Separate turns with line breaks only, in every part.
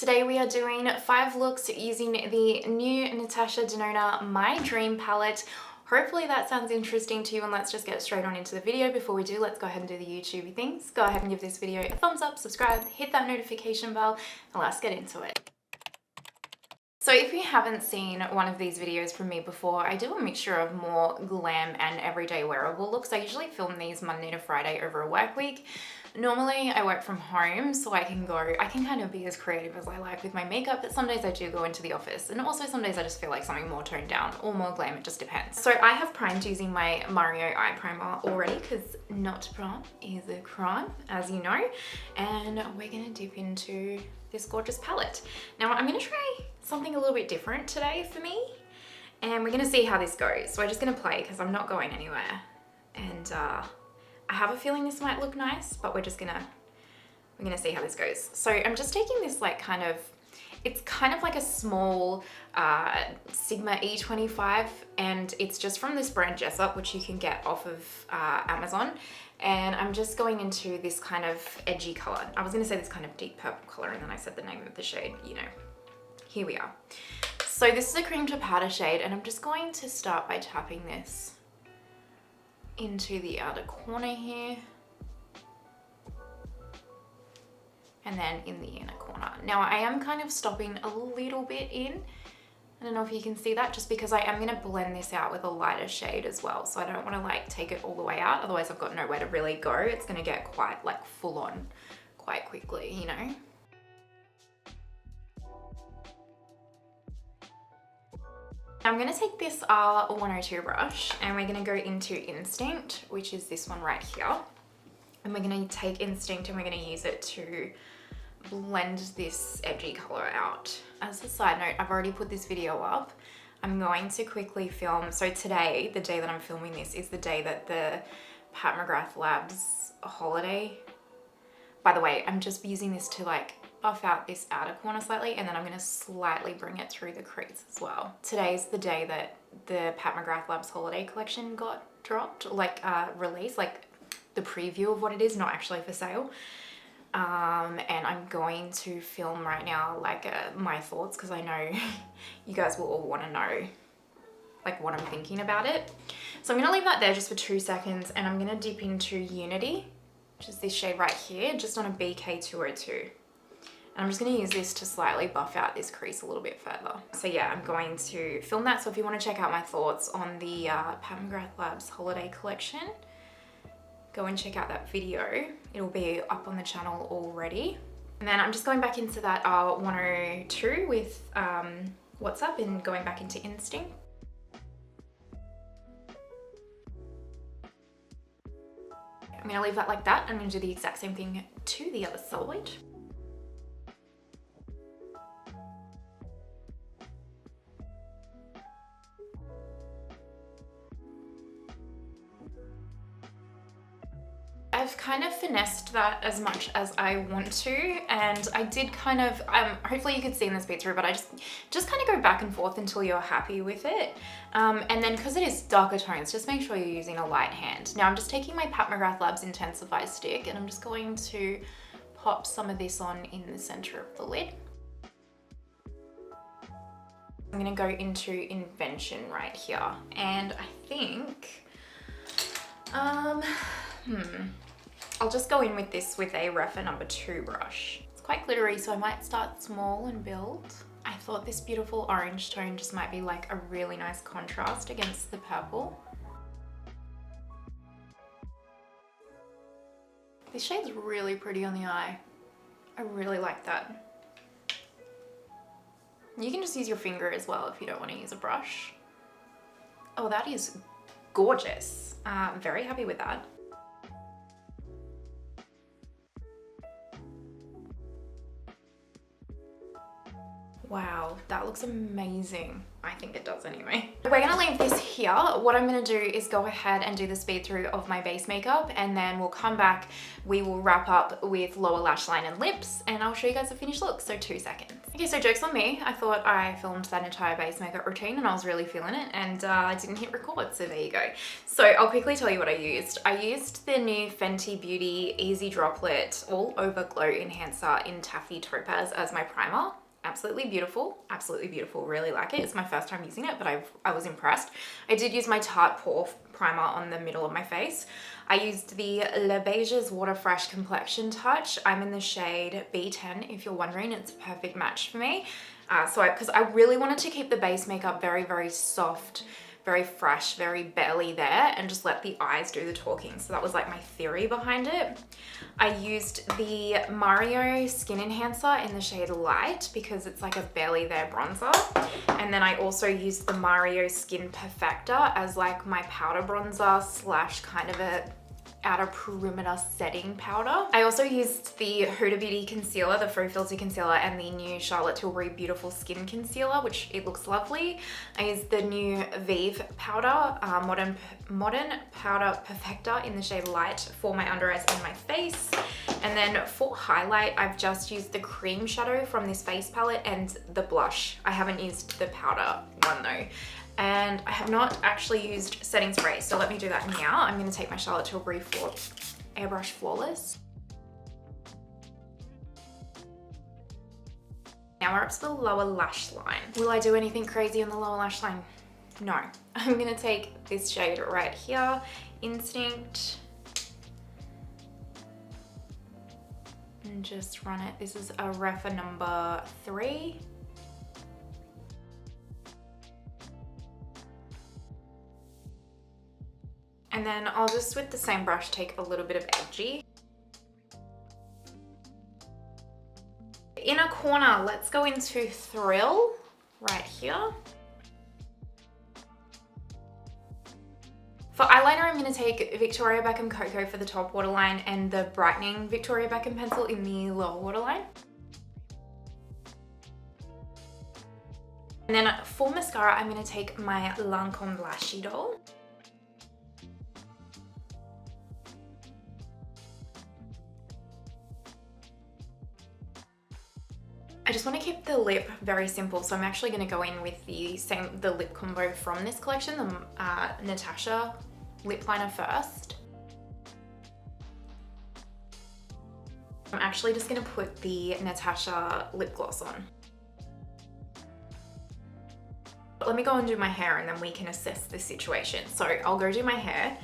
Today we are doing 5 looks using the new Natasha Denona My Dream palette. Hopefully that sounds interesting to you, and let's just get straight on into the video. Before we do, let's go ahead and do the YouTubey things. Go ahead and give this video a thumbs up, subscribe, hit that notification bell, and let's get into it. So if you haven't seen one of these videos from me before, I do a mixture of more glam and everyday wearable looks. I usually film these Monday to Friday over a work week. Normally I work from home, so I can kind of be as creative as I like with my makeup, but some days I do go into the office, and also some days I just feel like something more toned down or more glam, it just depends. So I have primed using my Mario eye primer already, because not to prime is a crime, as you know, and we're gonna dip into this gorgeous palette. Now I'm gonna try something a little bit different today for me, and we're gonna see how this goes. So we're just gonna play because I'm not going anywhere, and I have a feeling this might look nice, but we're gonna see how this goes. So I'm just taking this it's kind of like a small Sigma E25, and it's just from this brand Jessup, which you can get off of Amazon. And I'm just going into this kind of edgy color. I was gonna say this kind of deep purple color, and then I said the name of the shade, you know. Here we are. So this is a cream to powder shade, and I'm just going to start by tapping this into the outer corner here, and then in the inner corner. Now I am kind of stopping a little bit in. I don't know if you can see that, just because I am gonna blend this out with a lighter shade as well. So I don't wanna like take it all the way out, otherwise I've got nowhere to really go. It's gonna get quite like full on quite quickly, you know? I'm gonna take this R102 brush, and we're gonna go into Instinct, which is this one right here. And we're gonna take Instinct and we're gonna use it to blend this edgy color out. As a side note, I've already put this video up. I'm going to quickly film. So today, the day that I'm filming this, is the day that the Pat McGrath Labs holiday. By the way, I'm just using this to like buff out this outer corner slightly, and then I'm gonna slightly bring it through the crease as well. Today's the day that the Pat McGrath Labs holiday collection got dropped, like released, like the preview of what it is, not actually for sale. And I'm going to film right now like my thoughts, because I know you guys will all want to know like what I'm thinking about it. So I'm gonna leave that there just for 2 seconds, and I'm gonna dip into Unity, which is this shade right here, just on a BK202. And I'm just gonna use this to slightly buff out this crease a little bit further. So yeah, I'm going to film that. So if you wanna check out my thoughts on the Pat McGrath Labs holiday collection, go and check out that video. It'll be up on the channel already. And then I'm just going back into that R102 with What's Up, and going back into Instinct. I'm gonna leave that like that. I'm gonna do the exact same thing to the other side. I've kind of finessed that as much as I want to, and I did kind of, hopefully you could see in this speed through, but I just kind of go back and forth until you're happy with it. And then because it is darker tones, just make sure you're using a light hand. Now I'm just taking my Pat McGrath Labs Intensify stick, and I'm just going to pop some of this on in the center of the lid. I'm gonna go into Invention right here, and I think, I'll just go in with this with a Rephr #2 brush. It's quite glittery, so I might start small and build. I thought this beautiful orange tone just might be like a really nice contrast against the purple. This shade's really pretty on the eye. I really like that. You can just use your finger as well if you don't want to use a brush. Oh, that is gorgeous. Very happy with that. Wow, that looks amazing. I think it does anyway. We're gonna leave this here. What I'm gonna do is go ahead and do the speed through of my base makeup, and then we'll come back. We will wrap up with lower lash line and lips, and I'll show you guys the finished look. So 2 seconds. Okay, so joke's on me. I thought I filmed that entire base makeup routine and I was really feeling it, and I didn't hit record, so there you go. So I'll quickly tell you what I used. I used the new Fenty Beauty Easy Droplet All Over Glow Enhancer in Taffy Topaz as my primer. Absolutely beautiful, really like it. It's my first time using it, but I was impressed. I did use my Tarte Pore primer on the middle of my face. I used the Le Beige's Water Fresh Complexion Touch. I'm in the shade B10, if you're wondering. It's a perfect match for me. Because I really wanted to keep the base makeup very, very soft, very fresh, very belly there, and just let the eyes do the talking. So that was like my theory behind it. I used the Mario Skin Enhancer in the shade Light because it's like a belly there bronzer. And then I also used the Mario Skin Perfector as like my powder bronzer slash kind of a outer perimeter setting powder. I also used the Huda Beauty concealer, the Full Filter concealer, and the new Charlotte Tilbury Beautiful Skin Concealer, which it looks lovely. I used the new Vive powder, Modern Powder Perfector in the shade Light for my under eyes and my face. And then for highlight, I've just used the cream shadow from this face palette and the blush. I haven't used the powder one though. And I have not actually used setting spray, so let me do that now. I'm gonna take my Charlotte Tilbury Airbrush Flawless. Now we're up to the lower lash line. Will I do anything crazy on the lower lash line? No. I'm gonna take this shade right here, Instinct, and just run it. This is a Rephr number 3. And then I'll just, with the same brush, take a little bit of edgy. Inner corner, let's go into Thrill right here. For eyeliner, I'm going to take Victoria Beckham Cocoa for the top waterline and the brightening Victoria Beckham pencil in the lower waterline. And then for mascara, I'm going to take my Lancome Lashy Doll. I just want to keep the lip very simple, so I'm actually going to go in with the lip combo from this collection, the Natasha lip liner first. I'm actually just going to put the Natasha lip gloss on. Let me go and do my hair and then we can assess the situation. So I'll go do my hair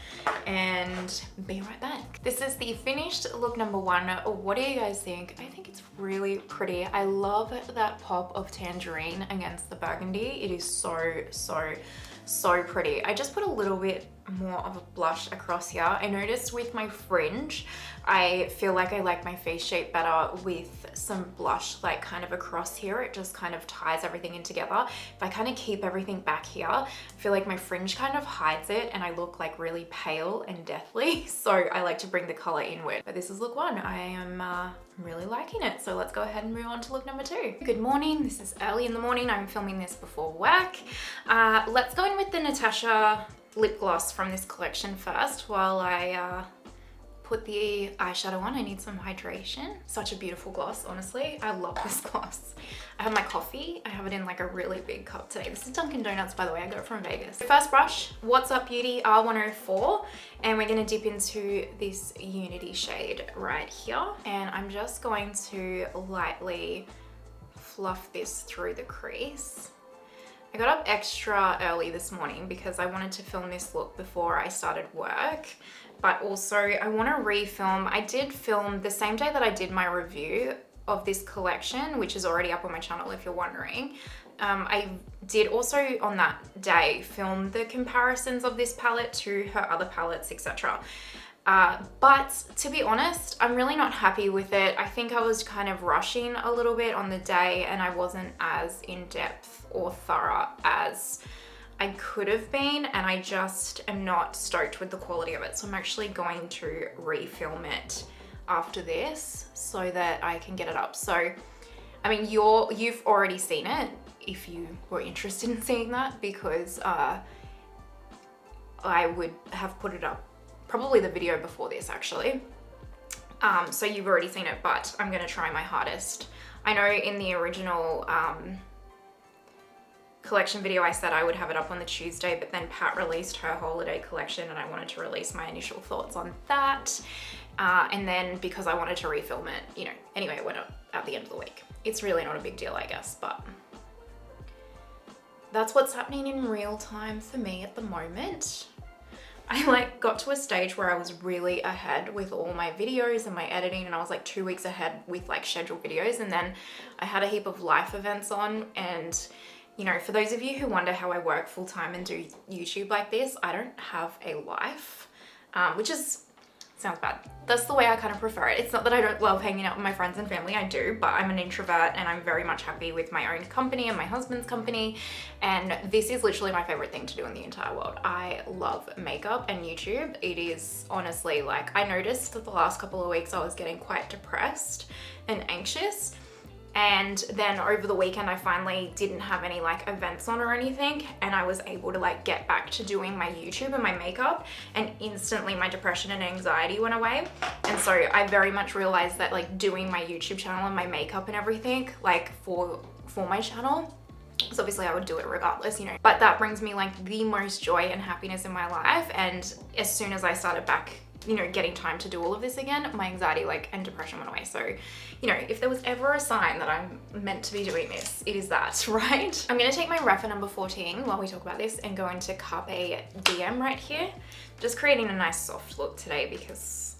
and be right back. This is the finished look number 1. What do you guys think? I think it's really pretty. I love that pop of Tangerine against the burgundy. It is so pretty. I just put a little bit more of a blush across here. I noticed with my fringe, I feel like I like my face shape better with some blush like kind of across here. It just kind of ties everything in together. If I kind of keep everything back here, I feel like my fringe kind of hides it and I look like really pale and deathly. So I like to bring the color inward. But this is look 1. I am really liking it. So let's go ahead and move on to look number 2. Good morning. This is early in the morning. I'm filming this before work. Let's go in with the Natasha lip gloss from this collection first while I put the eyeshadow on. I need some hydration. Such a beautiful gloss, honestly. I love this gloss. I have my coffee. I have it in like a really big cup today. This is Dunkin' Donuts, by the way. I got it from Vegas. First brush, What's Up Beauty R104. And we're gonna dip into this Unity shade right here. And I'm just going to lightly fluff this through the crease. I got up extra early this morning because I wanted to film this look before I started work, but also I want to refilm. I did film the same day that I did my review of this collection, which is already up on my channel if you're wondering. I did also on that day film the comparisons of this palette to her other palettes, etc. But to be honest, I'm really not happy with it. I think I was kind of rushing a little bit on the day and I wasn't as in-depth or thorough as I could have been, and I just am not stoked with the quality of it. So I'm actually going to refilm it after this so that I can get it up. So, I mean, you've already seen it if you were interested in seeing that, because I would have put it up probably the video before this actually. So you've already seen it, but I'm gonna try my hardest. I know in the original collection video I said I would have it up on the Tuesday, but then Pat released her holiday collection and I wanted to release my initial thoughts on that. And then because I wanted to refilm it, you know, anyway, it went up at the end of the week. It's really not a big deal, I guess, but that's what's happening in real time for me at the moment. I like got to a stage where I was really ahead with all my videos and my editing, and I was like 2 weeks ahead with like scheduled videos, and then I had a heap of life events on. And you know, for those of you who wonder how I work full time and do YouTube like this, I don't have a life, which sounds bad. That's the way I kind of prefer it. It's not that I don't love hanging out with my friends and family, I do, but I'm an introvert and I'm very much happy with my own company and my husband's company. And this is literally my favorite thing to do in the entire world. I love makeup and YouTube. It is honestly, like, I noticed that the last couple of weeks I was getting quite depressed and anxious. And then over the weekend, I finally didn't have any like events on or anything. And I was able to like get back to doing my YouTube and my makeup, and instantly my depression and anxiety went away. And so I very much realized that like doing my YouTube channel and my makeup and everything, like for my channel, so obviously I would do it regardless, you know, but that brings me like the most joy and happiness in my life. And as soon as I started back, you know, getting time to do all of this again, my anxiety like and depression went away. So, you know, if there was ever a sign that I'm meant to be doing this, it is that, right? I'm gonna take my Rephr number 14 while we talk about this and go into Carpe Diem right here. Just creating a nice soft look today because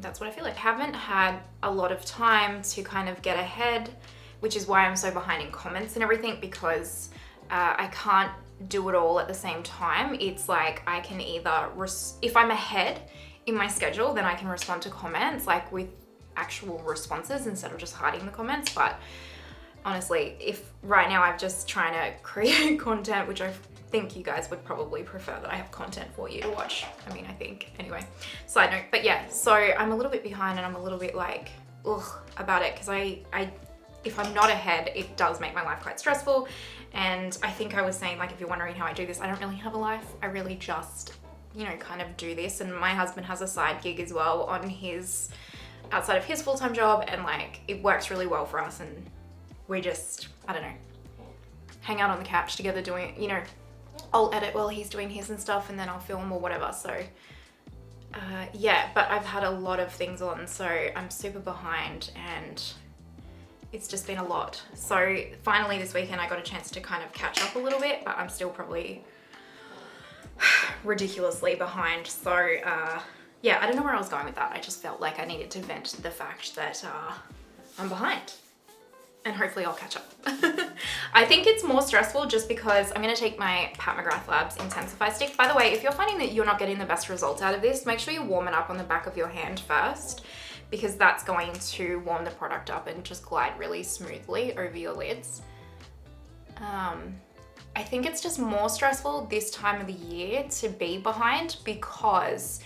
that's what I feel like. I haven't had a lot of time to kind of get ahead, which is why I'm so behind in comments and everything, because I can't do it all at the same time. It's like I can either, if I'm ahead in my schedule, then I can respond to comments like with actual responses instead of just hiding the comments. But honestly, if right now I'm just trying to create content, which I think you guys would probably prefer that I have content for you to watch. I mean, I think anyway, side note. But yeah, so I'm a little bit behind and I'm a little bit like, ugh, about it, because if I'm not ahead, it does make my life quite stressful. And I think I was saying, like, if you're wondering how I do this, I don't really have a life. I really just, you know, kind of do this. And my husband has a side gig as well on his, outside of his full-time job, and like it works really well for us. And we just, I don't know, hang out on the couch together doing, you know, I'll edit while he's doing his and stuff, and then I'll film or whatever. So yeah, but I've had a lot of things on, so I'm super behind and it's just been a lot. So finally this weekend I got a chance to kind of catch up a little bit, but I'm still probably ridiculously behind. So yeah, I don't know where I was going with that. I just felt like I needed to vent the fact that I'm behind, and hopefully I'll catch up. I think it's more stressful just because I'm gonna take my Pat McGrath Labs Intensify Stick. By the way, if you're finding that you're not getting the best results out of this, make sure you warm it up on the back of your hand first, because that's going to warm the product up and just glide really smoothly over your lids. I think it's just more stressful this time of the year to be behind, because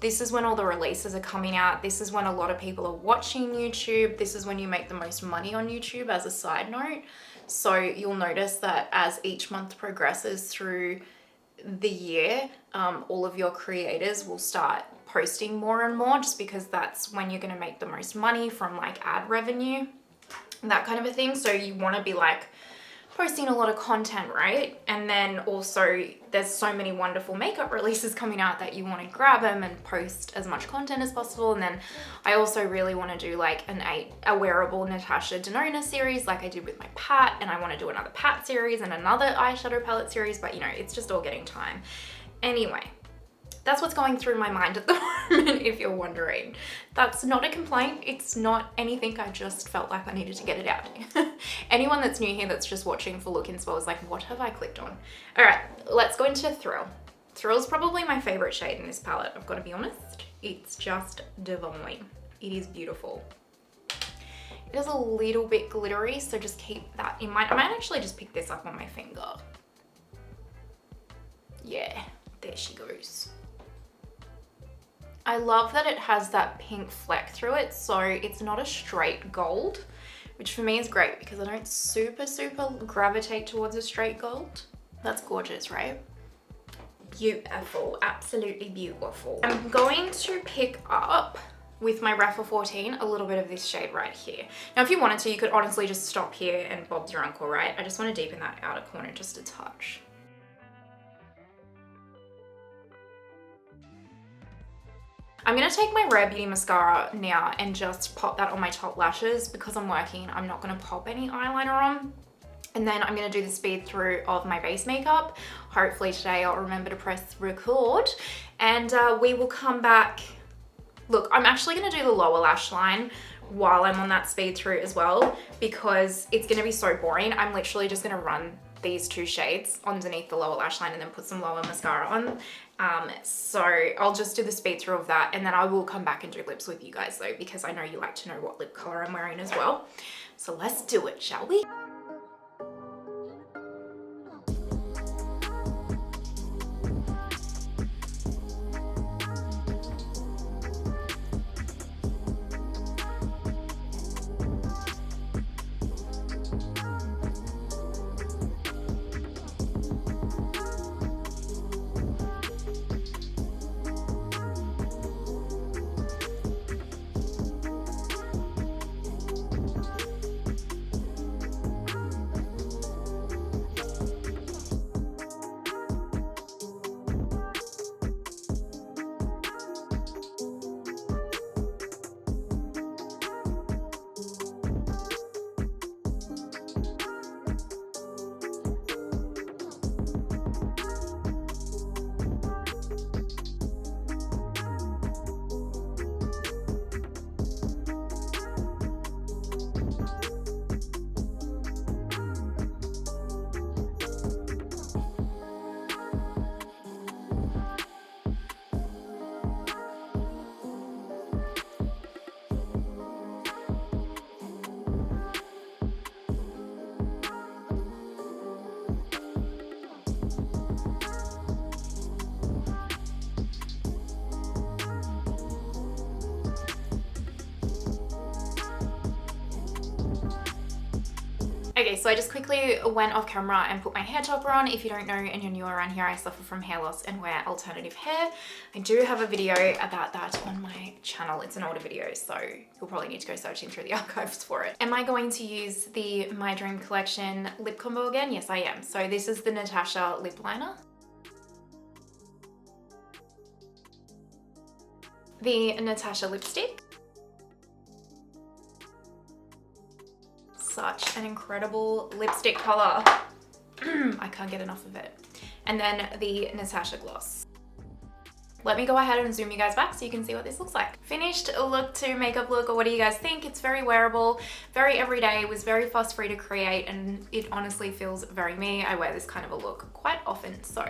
this is when all the releases are coming out. This is when a lot of people are watching YouTube. This is when you make the most money on YouTube, as a side note. So you'll notice that as each month progresses through the year, all of your creators will start posting more and more, just because that's when you're gonna make the most money from like ad revenue, that kind of a thing. So you wanna be like posting a lot of content, right? And then also there's so many wonderful makeup releases coming out that you want to grab them and post as much content as possible. And then I also really want to do like a wearable Natasha Denona series like I did with my Pat, and I want to do another Pat series and another eyeshadow palette series, but you know, it's just all getting time. Anyway, that's what's going through my mind at the moment, if you're wondering. That's not a complaint. It's not anything. I just felt like I needed to get it out. Anyone that's new here that's just watching for look inspo is like, what have I clicked on? All right, let's go into Thrill. Thrill is probably my favorite shade in this palette, I've got to be honest. It's just divine. It is beautiful. It is a little bit glittery, so just keep that in mind. I might actually just pick this up on my finger. Yeah, there she goes. I love that it has that pink fleck through it, so it's not a straight gold, which for me is great because I don't super gravitate towards a straight gold. That's gorgeous, right? Beautiful, absolutely beautiful. I'm going to pick up with my Rephr 14, a little bit of this shade right here. Now, if you wanted to, you could honestly just stop here and Bob's your uncle, right? I just want to deepen that outer corner just a touch. I'm going to take my Rare Beauty mascara now and just pop that on my top lashes. Because I'm working, I'm not going to pop any eyeliner on. And then I'm going to do the speed through of my base makeup. Hopefully today I'll remember to press record. And we will come back. Look, I'm actually going to do the lower lash line while I'm on that speed through as well, because it's going to be so boring. I'm literally just going to run these two shades underneath the lower lash line and then put some lower mascara on. So I'll just do the speed through of that, and then I will come back and do lips with you guys though, because I know you like to know what lip color I'm wearing as well. So let's do it, shall we? Okay, so I just quickly went off camera and put my hair topper on. If you don't know and you're new around here, I suffer from hair loss and wear alternative hair. I do have a video about that on my channel. It's an older video, so you'll probably need to go searching through the archives for it. Am I going to use the My Dream Collection lip combo again? Yes, I am. So this is the Natasha lip liner, the Natasha Lipstick, such an incredible lipstick color. I can't get enough of it. And then the Natasha Gloss. Let me go ahead and zoom you guys back so you can see what this looks like. Finished look to makeup look, or what do you guys think? It's very wearable, very everyday, was very fuss free to create, and it honestly feels very me. I wear this kind of a look quite often, so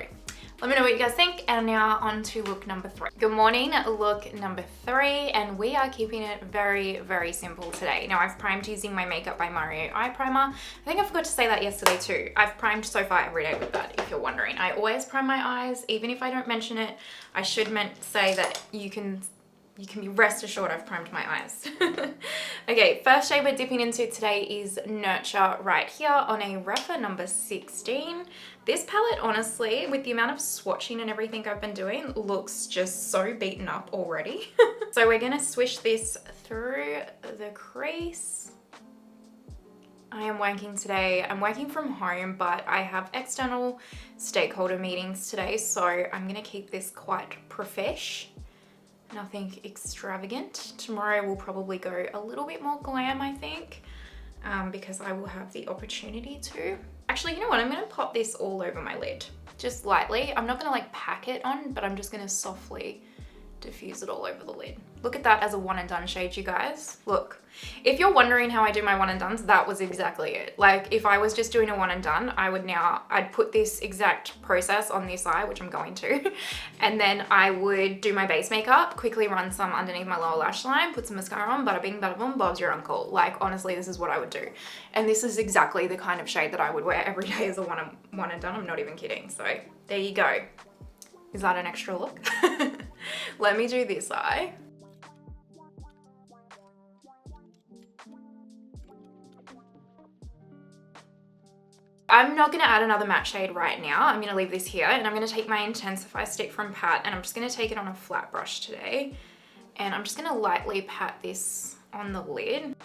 let me know what you guys think. And now on to look number 3. Good morning, look number 3, and we are keeping it very, very simple today. Now I've primed using my Makeup by Mario eye primer. I think I forgot to say that yesterday too. I've primed so far every day with that, if you're wondering. I always prime my eyes, even if I don't mention it. I should say that you can be rest assured I've primed my eyes. Okay, first shade we're dipping into today is Nurture right here on a Rephr number 16. This palette, honestly, with the amount of swatching and everything I've been doing, looks just so beaten up already. So we're gonna swish this through the crease. I am working today. I'm working from home, but I have external stakeholder meetings today, so I'm gonna keep this quite profesh. Nothing extravagant. Tomorrow will probably go a little bit more glam, I think, because I will have the opportunity to. Actually, you know what? I'm gonna pop this all over my lid, just lightly. I'm not gonna like pack it on, but I'm just gonna softly diffuse it all over the lid. Look at that as a one and done shade, you guys. Look, if you're wondering how I do my one and dones, that was exactly it. Like if I was just doing a one and done, I'd put this exact process on this eye, which I'm going to, and then I would do my base makeup, quickly run some underneath my lower lash line, put some mascara on, bada bing, bada boom, Bob's your uncle. Like honestly, this is what I would do. And this is exactly the kind of shade that I would wear every day as a one and done. I'm not even kidding. So there you go. Is that an extra look? Let me do this eye. I'm not gonna add another matte shade right now. I'm gonna leave this here, and I'm gonna take my Intensify stick from Pat, and I'm just gonna take it on a flat brush today And I'm just gonna lightly pat this on the lid.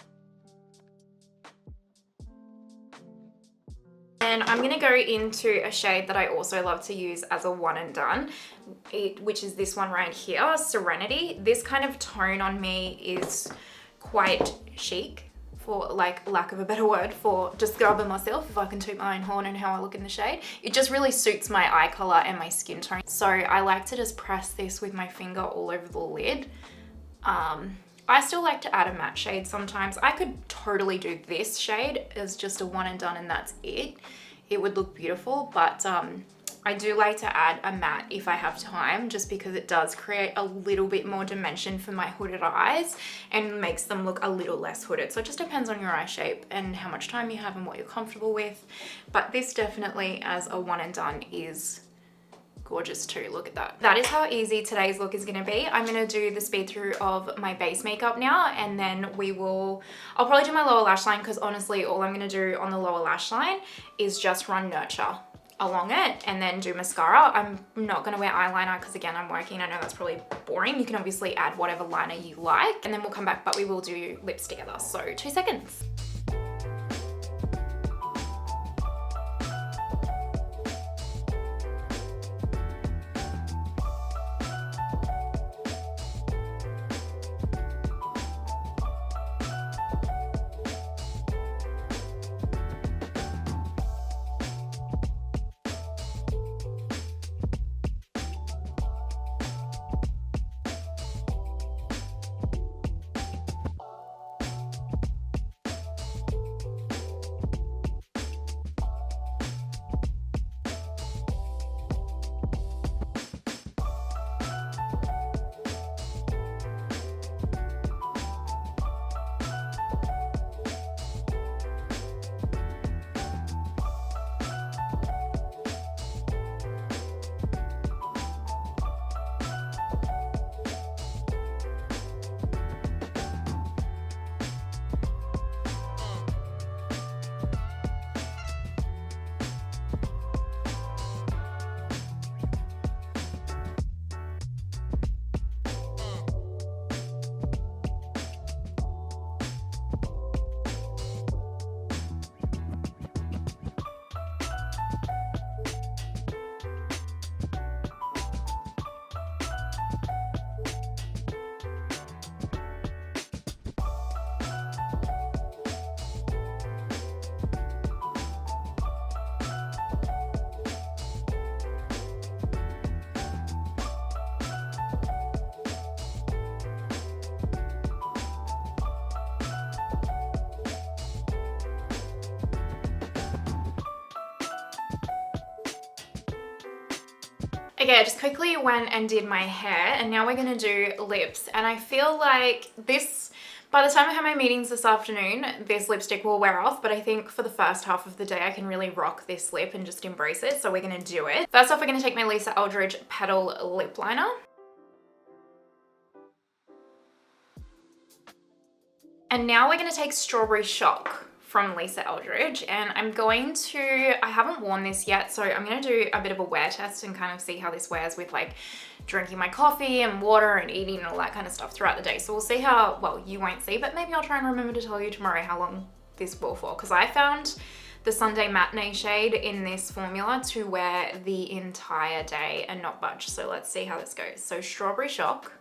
And I'm gonna go into a shade that I also love to use as a one and done, which is this one right here, Serenity. This kind of tone on me is quite chic, for like lack of a better word, for describing myself, if I can toot my own horn and how I look in the shade. It just really suits my eye color and my skin tone. So I like to just press this with my finger all over the lid. I still like to add a matte shade sometimes. I could totally do this shade as just a one and done and that's it. It would look beautiful, but I do like to add a matte if I have time, just because it does create a little bit more dimension for my hooded eyes and makes them look a little less hooded. So it just depends on your eye shape and how much time you have and what you're comfortable with. But this definitely as a one and done is gorgeous too. Look at that. That is how easy today's look is going to be. I'm going to do the speed through of my base makeup now, and then I'll probably do my lower lash line, because honestly all I'm going to do on the lower lash line is just run Nurture along it and then do mascara. I'm not going to wear eyeliner because again I'm working. I know that's probably boring. You can obviously add whatever liner you like, and then we'll come back, but we will do lips together. So 2 seconds. Okay, I just quickly went and did my hair, and now we're gonna do lips. And I feel like this, by the time I have my meetings this afternoon, this lipstick will wear off, but I think for the first half of the day I can really rock this lip and just embrace it, so we're gonna do it. First off, we're gonna take my Lisa Eldridge Petal Lip Liner. And now we're gonna take Strawberry Shock from Lisa Eldridge, and I haven't worn this yet, so I'm gonna do a bit of a wear test and kind of see how this wears with like drinking my coffee and water and eating and all that kind of stuff throughout the day. So we'll see how, well, you won't see, but maybe I'll try and remember to tell you tomorrow how long this will for, because I found the Sunday Matinee shade in this formula to wear the entire day and not budge. So let's see how this goes. So Strawberry Shock.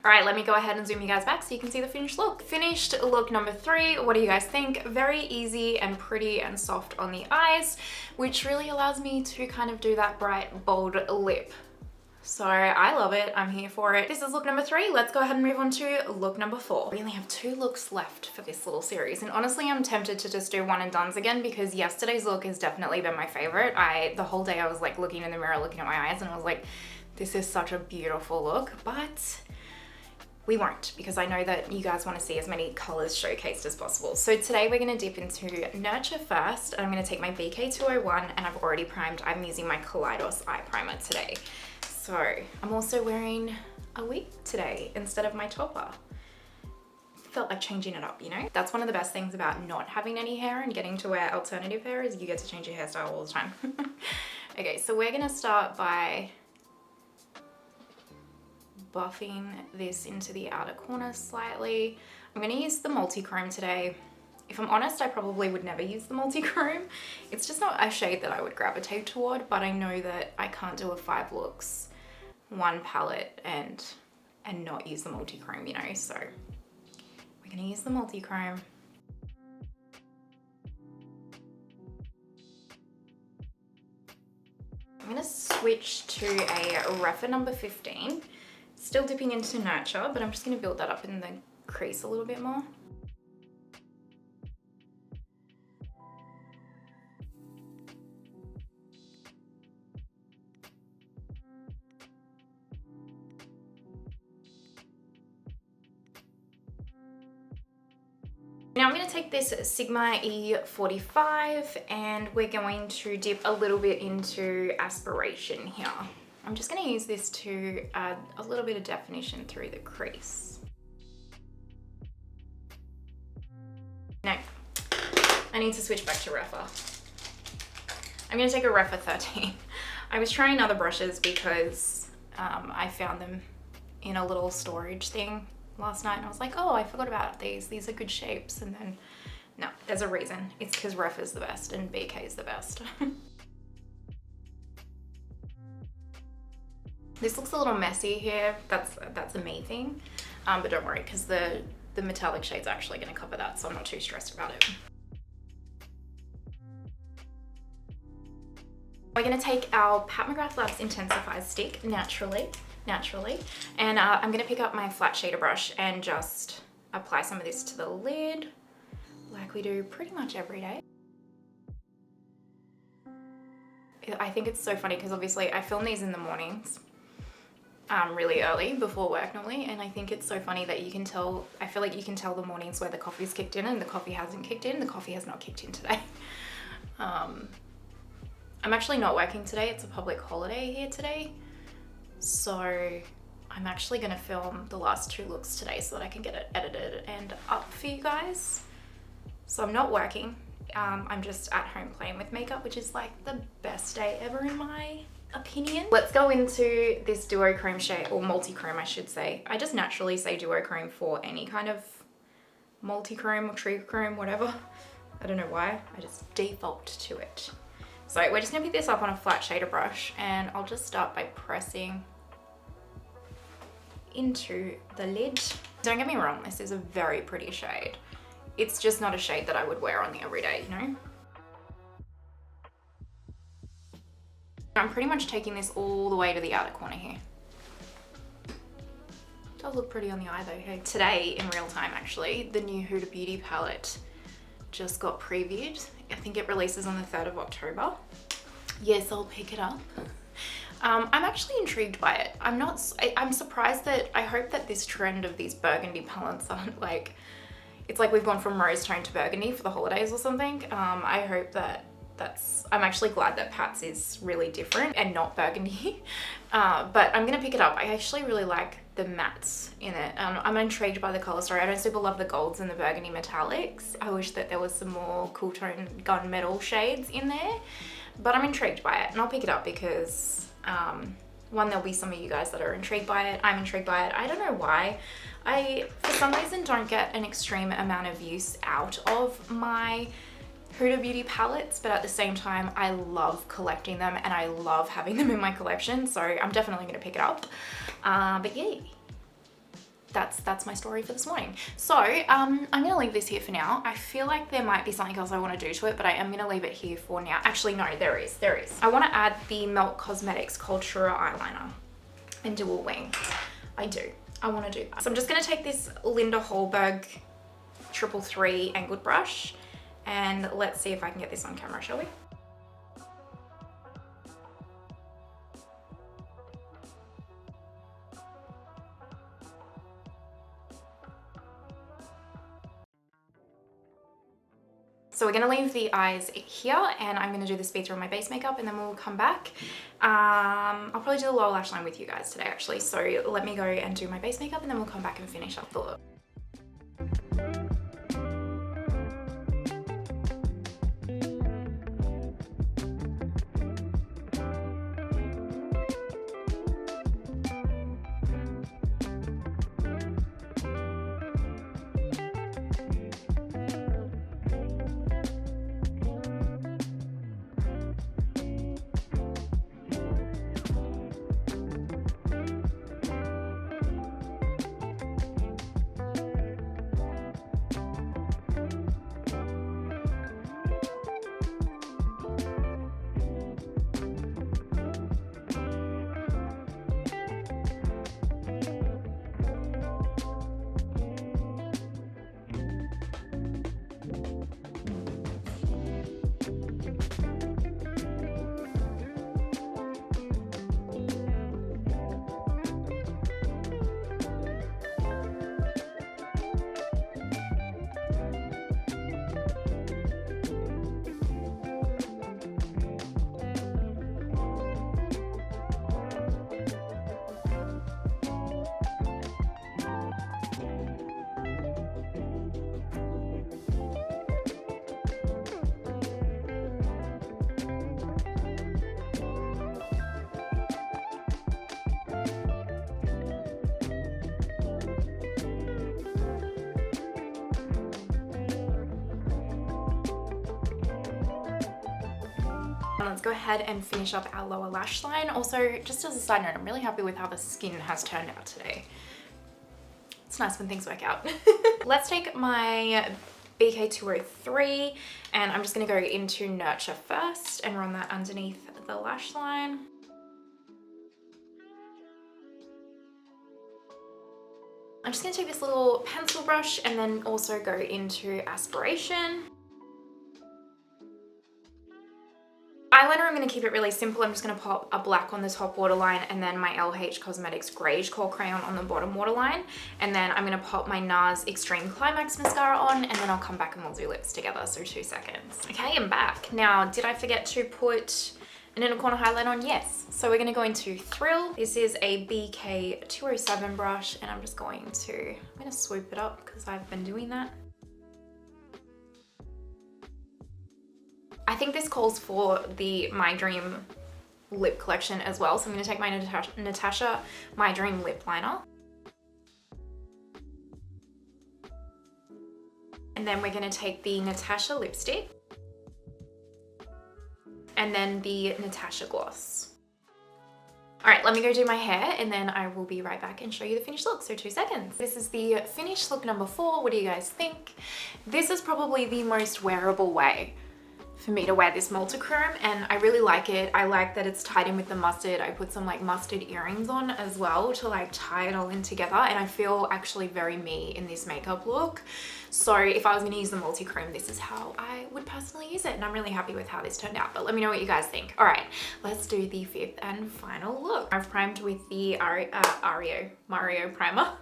All right, let me go ahead and zoom you guys back so you can see the finished look. Finished look number 3. What do you guys think? Very easy and pretty and soft on the eyes, which really allows me to kind of do that bright, bold lip. So I love it. I'm here for it. This is look number 3. Let's go ahead and move on to look number 4. We only have 2 looks left for this little series. And honestly, I'm tempted to just do one and dones again, because yesterday's look has definitely been my favorite. The whole day I was like looking in the mirror, looking at my eyes, and I was like, this is such a beautiful look, but we won't, because I know that you guys want to see as many colors showcased as possible. So today we're going to dip into Nurture first. I'm going to take my BK201, and I've already primed. I'm using my Kaleidos eye primer today. So I'm also wearing a wig today instead of my topper. Felt like changing it up, you know? That's one of the best things about not having any hair and getting to wear alternative hair, is you get to change your hairstyle all the time. Okay, so we're gonna start by buffing this into the outer corner slightly. I'm gonna use the multi-chrome today. If I'm honest, I probably would never use the multi-chrome. It's just not a shade that I would gravitate toward, but I know that I can't do a 5 looks, 1 palette and not use the multi-chrome, you know, so we're gonna use the multi-chrome. I'm gonna switch to a Rephr number 15. Still dipping into Nurture, but I'm just gonna build that up in the crease a little bit more. Now I'm going to take this Sigma E45 and we're going to dip a little bit into Aspiration here. I'm just going to use this to add a little bit of definition through the crease. No, I need to switch back to Rephr. I'm going to take a Rephr 13. I was trying other brushes because I found them in a little storage thing last night and I was like, oh, I forgot about these are good shapes, and then no, there's a reason. It's because Rephr is the best and BK is the best. This looks a little messy here. That's a me thing, but don't worry, because the metallic shade's actually going to cover that, so I'm not too stressed about it. We're going to take our Pat McGrath Labs Intensify stick, naturally, and I'm going to pick up my flat shader brush and just apply some of this to the lid like we do pretty much every day. I think it's so funny because obviously I film these in the mornings really early before work normally, and I think it's so funny that you can tell, I feel like you can tell the mornings where the coffee's kicked in and the coffee hasn't kicked in. The coffee has not kicked in today. I'm actually not working today. It's a public holiday here today. So I'm actually gonna film the last 2 looks today so that I can get it edited and up for you guys. So I'm not working. I'm just at home playing with makeup, which is like the best day ever in my opinion. Let's go into this duochrome shade, or multi-chrome I should say. I just naturally say duochrome for any kind of multi-chrome or trichrome, whatever. I don't know why, I just default to it. So we're just gonna pick this up on a flat shader brush and I'll just start by pressing into the lid. Don't get me wrong, this is a very pretty shade. It's just not a shade that I would wear on the everyday, you know? I'm pretty much taking this all the way to the outer corner here. It does look pretty on the eye though, hey. Today, in real time actually, the new Huda Beauty palette just got previewed. I think it releases on the 3rd of October. Yes, I'll pick it up. I'm actually intrigued by it. I'm surprised that, I hope that this trend of these burgundy palettes aren't like, it's like we've gone from rose tone to burgundy for the holidays or something. I hope that I'm actually glad that Pat's is really different and not burgundy. But I'm gonna pick it up. I actually really like the mattes in it. I'm intrigued by the color story. I don't super love the golds and the burgundy metallics. I wish that there was some more cool tone gunmetal shades in there, but I'm intrigued by it and I'll pick it up because one, there'll be some of you guys that are intrigued by it. I'm intrigued by it. I don't know why. I, for some reason, don't get an extreme amount of use out of my Huda Beauty palettes, but at the same time, I love collecting them and I love having them in my collection, so I'm definitely going to pick it up. But yeah, that's my story for this morning. So I'm going to leave this here for now. I feel like there might be something else I want to do to it, but I am going to leave it here for now. Actually, no, there is. I want to add the Melt Cosmetics Cultura eyeliner and do a wing. I do. I want to do that. So I'm just going to take this Linda Hallberg 333 angled brush and let's see if I can get this on camera, shall we? So we're gonna leave the eyes here and I'm gonna do the speed through my base makeup and then we'll come back. I'll probably do the lower lash line with you guys today actually. So let me go and do my base makeup and then we'll come back and finish up the look. Let's go ahead and finish up our lower lash line. Also, just as a side note, I'm really happy with how the skin has turned out today. It's nice when things work out. Let's take my BK203 and I'm just gonna go into Nurture first and run that underneath the lash line. I'm just gonna take this little pencil brush and then also go into Aspiration. Eyeliner, I'm going to keep it really simple. I'm just going to pop a black on the top waterline and then my LH Cosmetics Greige Core Crayon on the bottom waterline. And then I'm going to pop my NARS Extreme Climax Mascara on and then I'll come back and we'll do lips together. So 2 seconds. Okay, I'm back. Now, did I forget to put an inner corner highlight on? Yes. So we're going to go into Thrill. This is a BK207 brush and I'm just going to swoop it up because I've been doing that. I think this calls for the My Dream lip collection as well. So I'm going to take my Natasha My Dream lip liner. And then we're going to take the Natasha Lipstick. And then the Natasha Gloss. All right, let me go do my hair and then I will be right back and show you the finished look. So 2 seconds. This is the finished look number 4. What do you guys think? This is probably the most wearable way for me to wear this multichrome and I really like it. I like that it's tied in with the mustard. I put some like mustard earrings on as well to like tie it all in together and I feel actually very me in this makeup look. So if I was going to use the multichrome, this is how I would personally use it and I'm really happy with how this turned out, but let me know what you guys think. All right, let's do the 5th and final look. I've primed with the Mario primer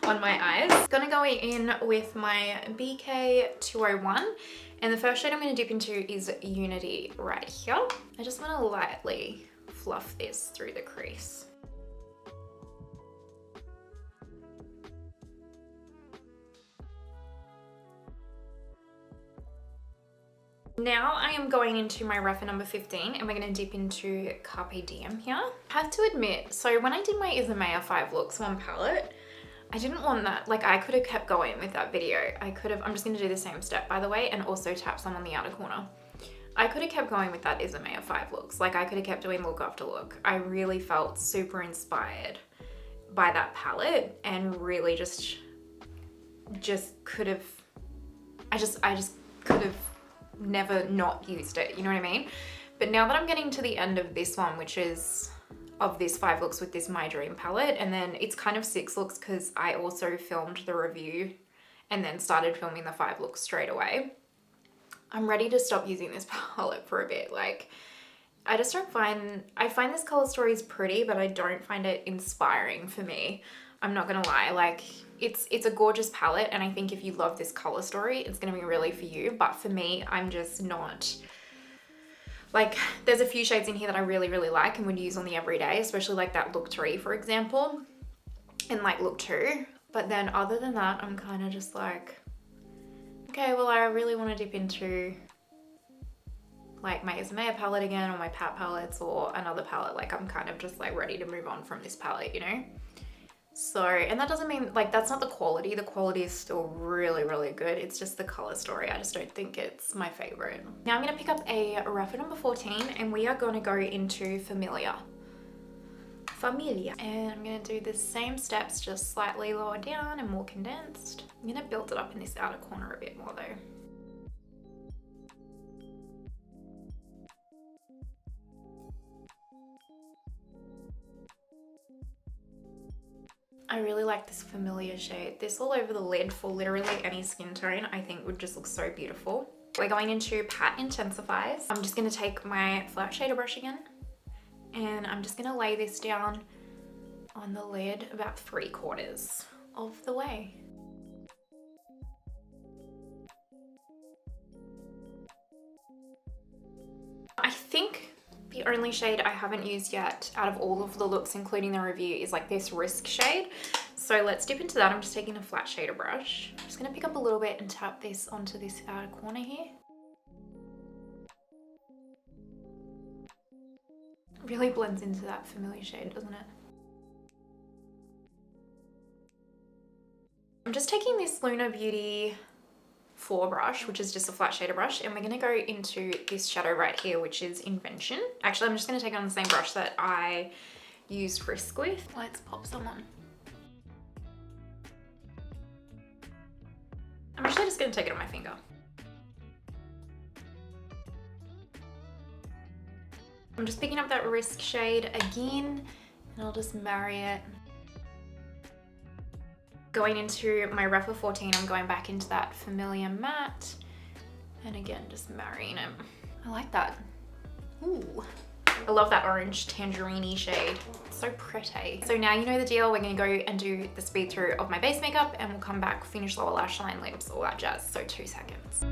on my eyes. Gonna go in with my BK201 and the first shade I'm going to dip into is Unity right here. I just want to lightly fluff this through the crease. Now I am going into my Rephr number 15 and we're going to dip into Carpe Diem here. I have to admit, so when I did my Isamaya 5 Looks 1 palette, I didn't want that. Like I could have kept going with that video. I'm just going to do the same step by the way and also tap some on the outer corner. I could have kept going with that Isamaya 5 Looks. Like I could have kept doing look after look. I really felt super inspired by that palette and really just could have, I just could have never not used it, you know what I mean? But now that I'm getting to the end of this one, which is of this 5 looks with this My Dream palette, and then it's kind of 6 looks because I also filmed the review and then started filming the 5 looks straight away. I'm ready to stop using this palette for a bit. Like I just don't find, I find this color story is pretty, but I don't find it inspiring for me. I'm not gonna lie, like it's a gorgeous palette and I think if you love this color story, it's gonna be really for you. But for me, I'm just not, like there's a few shades in here that I really, really like and would use on the everyday, especially like that look 3, for example, and like look 2. But then other than that, I'm kind of just like, okay, well, I really want to dip into like my Isamaya palette again or my Pat palettes or another palette. Like I'm kind of just like ready to move on from this palette, you know? So, and that doesn't mean like that's not the quality. The quality is still really, really good. It's just the color story. I just don't think it's my favorite. Now I'm going to pick up a Rephr number 14 and we are going to go into Familiar. And I'm going to do the same steps, just slightly lower down and more condensed. I'm going to build it up in this outer corner a bit more though. I really like this Familiar shade. This all over the lid for literally any skin tone I think would just look so beautiful. We're going into Pat Intensifies. I'm just going to take my flat shader brush again and I'm just going to lay this down on the lid about 3/4 of the way. I think the only shade I haven't used yet out of all of the looks, including the review, is like this Risk shade. So let's dip into that. I'm just taking a flat shader brush. I'm just gonna pick up a little bit and tap this onto this outer corner here. It really blends into that Familiar shade, doesn't it? I'm just taking this Luna Beauty Rephr brush, which is just a flat shader brush, and we're going to go into this shadow right here, which is Invention. Actually, I'm just going to take it on the same brush that I used Risk with. Let's pop some on. I'm actually just going to take it on my finger. I'm just picking up that Risk shade again, and I'll just marry it. Going into my Rephr 14, I'm going back into that Familiar Matte, and again, just marrying it. I like that. Ooh. I love that orange tangerine-y shade. It's so pretty. So now you know the deal. We're gonna go and do the speed through of my base makeup, and we'll come back, finish lower lash line, lips, all that jazz. So 2 seconds.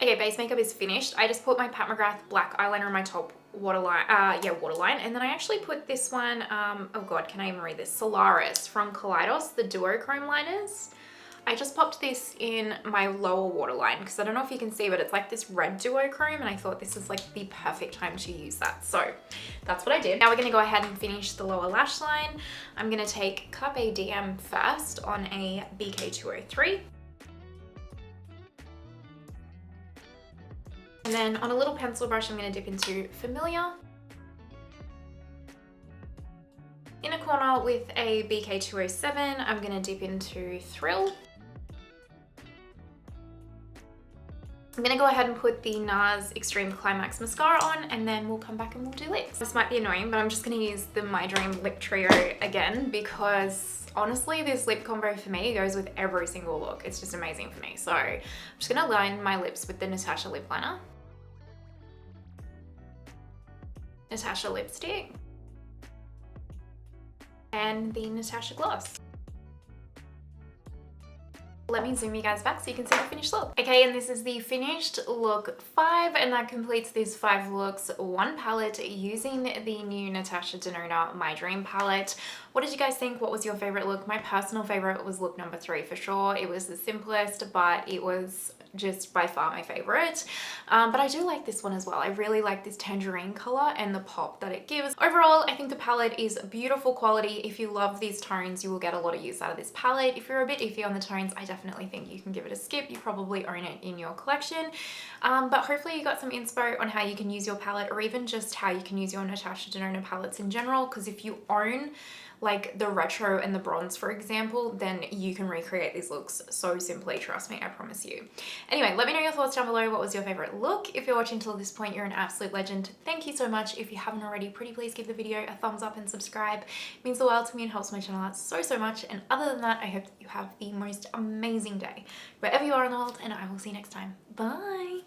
Okay, base makeup is finished. I just put my Pat McGrath black eyeliner on my top waterline, waterline, and then I actually put this one, oh god, can I even read this? Solaris from Kaleidos, the duochrome liners. I just popped this in my lower waterline because I don't know if you can see, but it's like this red duochrome, and I thought this is like the perfect time to use that. So that's what I did. Now we're gonna go ahead and finish the lower lash line. I'm gonna take Carpe Diem first on a BK203. And then on a little pencil brush, I'm going to dip into Familiar. In a corner with a BK207, I'm going to dip into Thrill. I'm going to go ahead and put the NARS Extreme Climax Mascara on, and then we'll come back and we'll do lips. This might be annoying, but I'm just going to use the My Dream Lip Trio again because honestly, this lip combo for me goes with every single look. It's just amazing for me. So I'm just going to line my lips with the Natasha Lip Liner. Natasha Lipstick, and the Natasha Gloss. Let me zoom you guys back so you can see the finished look. Okay, and this is the finished look 5, and that completes this 5 looks 1 palette using the new Natasha Denona My Dream palette. What did you guys think? What was your favorite look? My personal favorite was look number 3 for sure. It was the simplest, but it was just by far my favorite. But I do like this one as well. I really like this tangerine color and the pop that it gives. Overall, I think the palette is beautiful quality. If you love these tones, you will get a lot of use out of this palette. If you're a bit iffy on the tones, I definitely think you can give it a skip. You probably own it in your collection. But hopefully you got some inspo on how you can use your palette, or even just how you can use your Natasha Denona palettes in general. Because if you own like the retro and the bronze, for example, then you can recreate these looks so simply. Trust me, I promise you. Anyway, let me know your thoughts down below. What was your favorite look? If you're watching till this point, you're an absolute legend. Thank you so much. If you haven't already, pretty please give the video a thumbs up and subscribe. It means the world to me and helps my channel out so much. And other than that, I hope that you have the most amazing day wherever you are in the world, and I will see you next time. Bye.